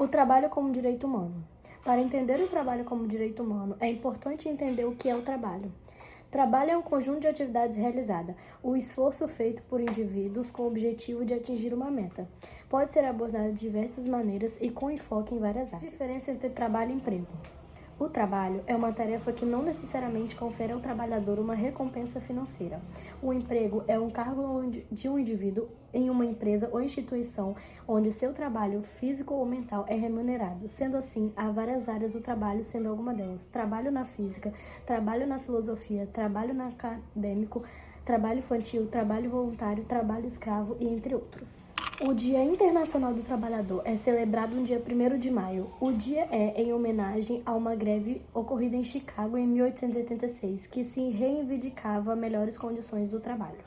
O trabalho como direito humano. Para entender o trabalho como direito humano, é importante entender o que é o trabalho. Trabalho é um conjunto de atividades realizadas, o esforço feito por indivíduos com o objetivo de atingir uma meta. Pode ser abordado de diversas maneiras e com enfoque em várias áreas. Diferença entre trabalho e emprego. O trabalho é uma tarefa que não necessariamente confere ao trabalhador uma recompensa financeira. O emprego é um cargo de um indivíduo em uma empresa ou instituição onde seu trabalho físico ou mental é remunerado. Sendo assim, há várias áreas do trabalho, sendo alguma delas trabalho na física, trabalho na filosofia, trabalho na acadêmico, trabalho infantil, trabalho voluntário, trabalho escravo e entre outros. O Dia Internacional do Trabalhador é celebrado no dia 1º de maio. O dia é em homenagem a uma greve ocorrida em Chicago em 1886, que se reivindicava melhores condições do trabalho.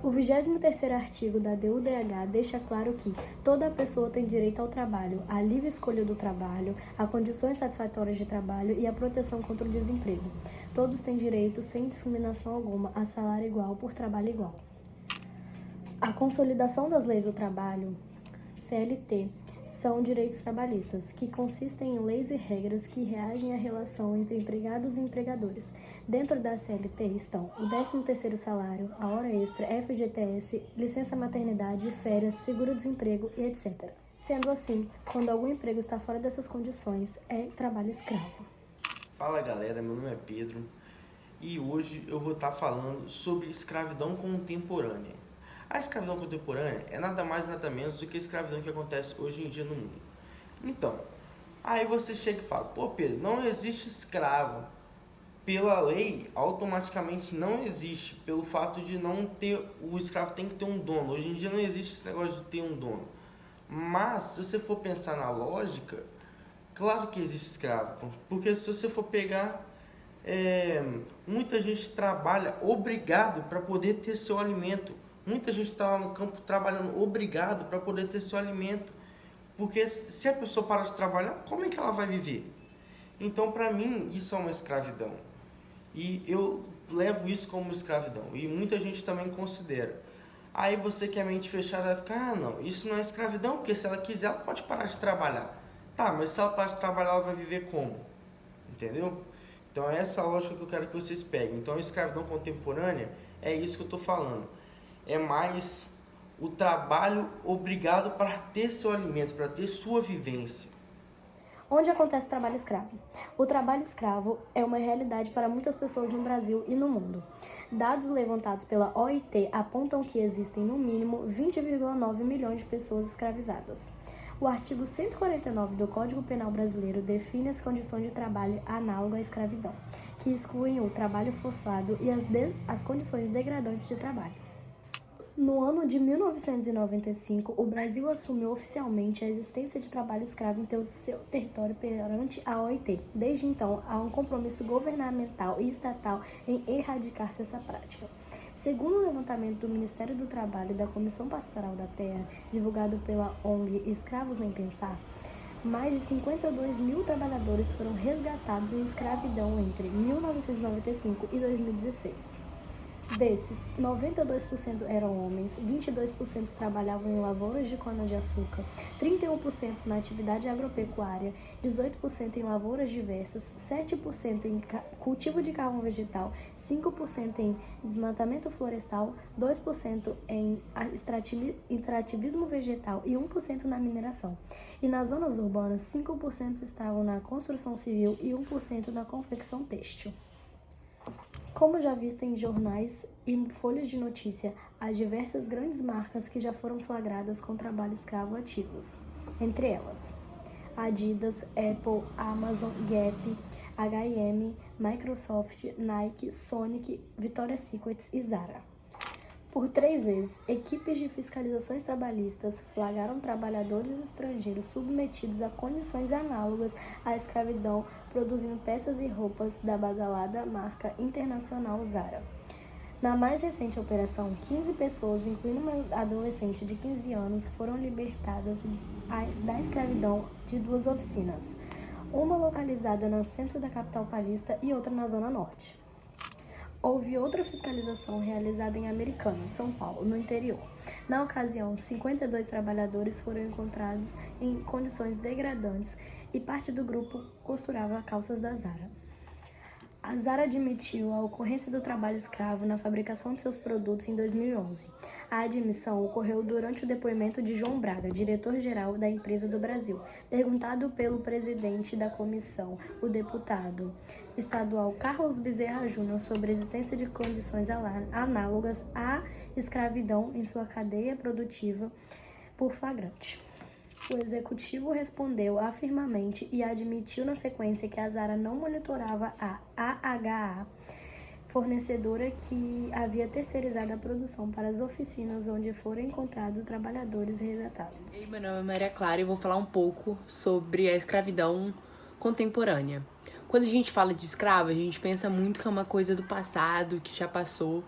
O 23º artigo da DUDH deixa claro que toda pessoa tem direito ao trabalho, à livre escolha do trabalho, a condições satisfatórias de trabalho e à proteção contra o desemprego. Todos têm direito, sem discriminação alguma, a salário igual por trabalho igual. A consolidação das leis do trabalho, CLT, são direitos trabalhistas, que consistem em leis e regras que reagem à relação entre empregados e empregadores. Dentro da CLT estão o 13º salário, a hora extra, FGTS, licença maternidade, férias, seguro-desemprego e etc. Sendo assim, quando algum emprego está fora dessas condições, é trabalho escravo. Fala galera, meu nome é Pedro e hoje eu vou estar falando sobre escravidão contemporânea. A escravidão contemporânea é nada mais nada menos do que a escravidão que acontece hoje em dia no mundo. Então, aí você chega e fala, pô Pedro, não existe escravo. Pela lei, automaticamente não existe, pelo fato de não ter, o escravo tem que ter um dono. Hoje em dia não existe esse negócio de ter um dono. Mas, se você for pensar na lógica, claro que existe escravo. Porque se você for pegar, muita gente trabalha obrigado para poder ter seu alimento. Muita gente está lá no campo trabalhando obrigado para poder ter seu alimento. Porque se a pessoa parar de trabalhar, como é que ela vai viver? Então, para mim, isso é uma escravidão. E eu levo isso como escravidão. E muita gente também considera. Aí você que é mente fechada vai ficar, ah não, isso não é escravidão, porque se ela quiser, ela pode parar de trabalhar. Tá, mas se ela parar de trabalhar, ela vai viver como? Entendeu? Então é essa a lógica que eu quero que vocês peguem. Então a escravidão contemporânea é isso que eu estou falando. É mais o trabalho obrigado para ter seu alimento, para ter sua vivência. Onde acontece o trabalho escravo? O trabalho escravo é uma realidade para muitas pessoas no Brasil e no mundo. Dados levantados pela OIT apontam que existem no mínimo 20,9 milhões de pessoas escravizadas. O artigo 149 do Código Penal Brasileiro define as condições de trabalho análogas à escravidão, que excluem o trabalho forçado e as condições degradantes de trabalho. No ano de 1995, o Brasil assumiu oficialmente a existência de trabalho escravo em seu território perante a OIT. Desde então, há um compromisso governamental e estatal em erradicar essa prática. Segundo o levantamento do Ministério do Trabalho e da Comissão Pastoral da Terra, divulgado pela ONG Escravos Nem Pensar, mais de 52 mil trabalhadores foram resgatados em escravidão entre 1995 e 2016. Desses, 92% eram homens, 22% trabalhavam em lavouras de cana-de-açúcar, 31% na atividade agropecuária, 18% em lavouras diversas, 7% em cultivo de carvão vegetal, 5% em desmatamento florestal, 2% em extrativismo vegetal e 1% na mineração. E nas zonas urbanas, 5% estavam na construção civil e 1% na confecção têxtil. Como já visto em jornais e folhas de notícia, há diversas grandes marcas que já foram flagradas com trabalho escravo ativos. Entre elas, Adidas, Apple, Amazon, Gap, H&M, Microsoft, Nike, Sonic, Victoria's Secret e Zara. Por 3 vezes, equipes de fiscalizações trabalhistas flagraram trabalhadores estrangeiros submetidos a condições análogas à escravidão, produzindo peças e roupas da badalada marca internacional Zara. Na mais recente operação, 15 pessoas, incluindo uma adolescente de 15 anos, foram libertadas da escravidão de 2 oficinas, uma localizada no centro da capital paulista e outra na zona norte. Houve outra fiscalização realizada em Americana, São Paulo, no interior. Na ocasião, 52 trabalhadores foram encontrados em condições degradantes e parte do grupo costurava calças da Zara. A Zara admitiu a ocorrência do trabalho escravo na fabricação de seus produtos em 2011. A admissão ocorreu durante o depoimento de João Braga, diretor-geral da empresa do Brasil. Perguntado pelo presidente da comissão, o deputado estadual Carlos Bezerra Júnior, sobre a existência de condições análogas à escravidão em sua cadeia produtiva por flagrante. O executivo respondeu afirmativamente e admitiu na sequência que a Zara não monitorava a AHA, fornecedora que havia terceirizado a produção para as oficinas onde foram encontrados trabalhadores resgatados. Meu nome é Maria Clara e vou falar um pouco sobre a escravidão contemporânea. Quando a gente fala de escravo, a gente pensa muito que é uma coisa do passado, que já passou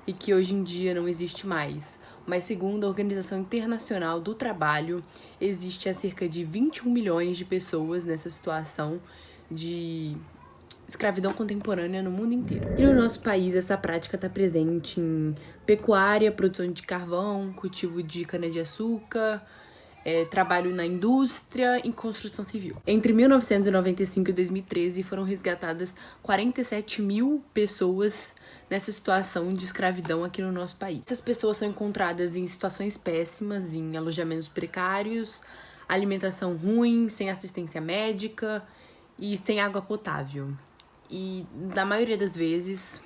e que hoje em dia não existe mais. Mas segundo a Organização Internacional do Trabalho, existe há cerca de 21 milhões de pessoas nessa situação de escravidão contemporânea no mundo inteiro. E no nosso país, essa prática está presente em pecuária, produção de carvão, cultivo de cana-de-açúcar, trabalho na indústria e construção civil. Entre 1995 e 2013 foram resgatadas 47 mil pessoas nessa situação de escravidão aqui no nosso país. Essas pessoas são encontradas em situações péssimas, em alojamentos precários, alimentação ruim, sem assistência médica e sem água potável. E na maioria das vezes,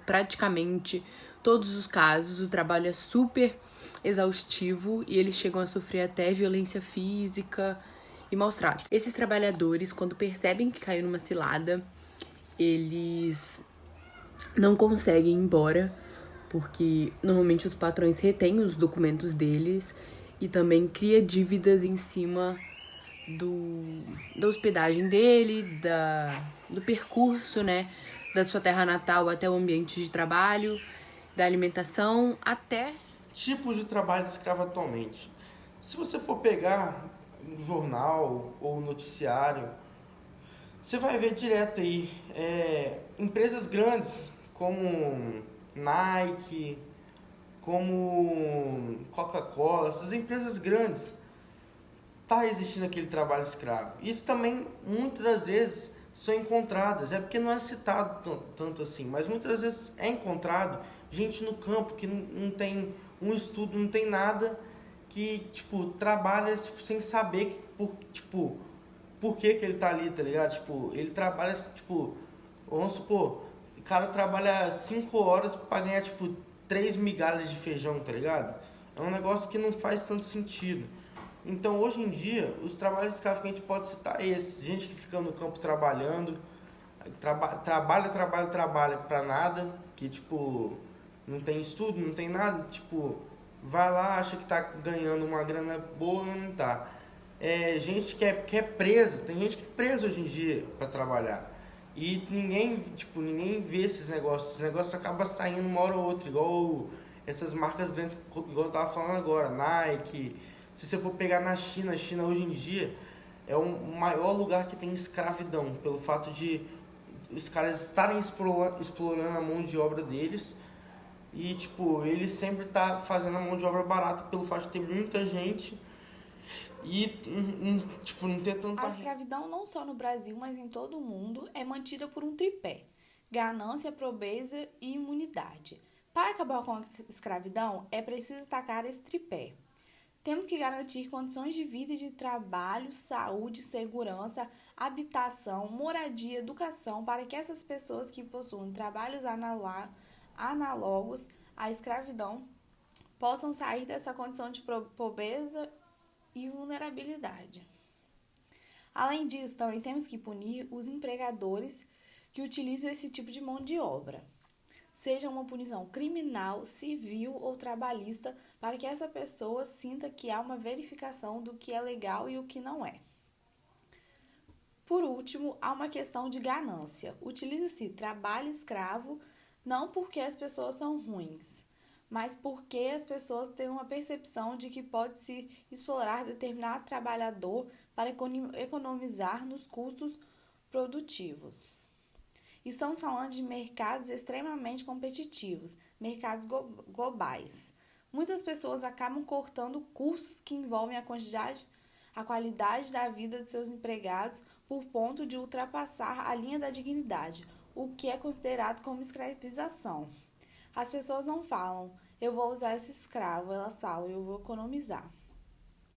praticamente todos os casos, o trabalho é super exaustivo e eles chegam a sofrer até violência física e maus tratos. Esses trabalhadores, quando percebem que caiu numa cilada, eles não conseguem ir embora, porque normalmente os patrões retêm os documentos deles e também cria dívidas em cima da hospedagem dele, do percurso, né, da sua terra natal até o ambiente de trabalho, da alimentação, até Tipos de trabalho escravo atualmente. Se você for pegar um jornal ou noticiário, você vai ver direto aí empresas grandes como Nike, como Coca-Cola, essas empresas grandes, tá existindo aquele trabalho escravo. Isso também muitas das vezes são encontradas, é porque não é citado tanto assim, mas muitas vezes é encontrado gente no campo que não tem um estudo, não tem nada, que tipo trabalha tipo, sem saber por que ele tá ali, tá ligado? Tipo, ele trabalha, tipo, vamos supor, o cara trabalha 5 horas pra ganhar, tipo, 3 migalhas de feijão, tá ligado? É um negócio que não faz tanto sentido. Então, hoje em dia, os trabalhos escravos que a gente pode citar é esses. Gente que fica no campo trabalhando, trabalha pra nada, que, tipo, não tem estudo, não tem nada, tipo, vai lá, acha que tá ganhando uma grana boa, mas não tá. Gente que é presa, tem gente que é presa hoje em dia para trabalhar. E ninguém vê esses negócios acabam saindo uma hora ou outra, igual essas marcas grandes, igual eu tava falando agora, Nike. Se você for pegar na China, a China hoje em dia é o maior lugar que tem escravidão, pelo fato de os caras estarem explorando a mão de obra deles. E tipo, eles sempre tá fazendo a mão de obra barata pelo fato de ter muita gente e tipo, não ter tanta... A escravidão, não só no Brasil, mas em todo o mundo, é mantida por um tripé: ganância, pobreza e imunidade. Para acabar com a escravidão, é preciso atacar esse tripé. Temos que garantir condições de vida e de trabalho, saúde, segurança, habitação, moradia, educação, para que essas pessoas que possuem trabalhos análogos à escravidão possam sair dessa condição de pobreza e vulnerabilidade. Além disso, também temos que punir os empregadores que utilizam esse tipo de mão de obra, seja uma punição criminal, civil ou trabalhista, para que essa pessoa sinta que há uma verificação do que é legal e o que não é. Por último, há uma questão de ganância. Utiliza-se trabalho escravo não porque as pessoas são ruins, mas porque as pessoas têm uma percepção de que pode-se explorar determinado trabalhador para economizar nos custos produtivos. Estamos falando de mercados extremamente competitivos, mercados globais. Muitas pessoas acabam cortando custos que envolvem a qualidade da vida de seus empregados por ponto de ultrapassar a linha da dignidade, o que é considerado como escravização. As pessoas não falam, eu vou usar esse escravo, elas falam, eu vou economizar.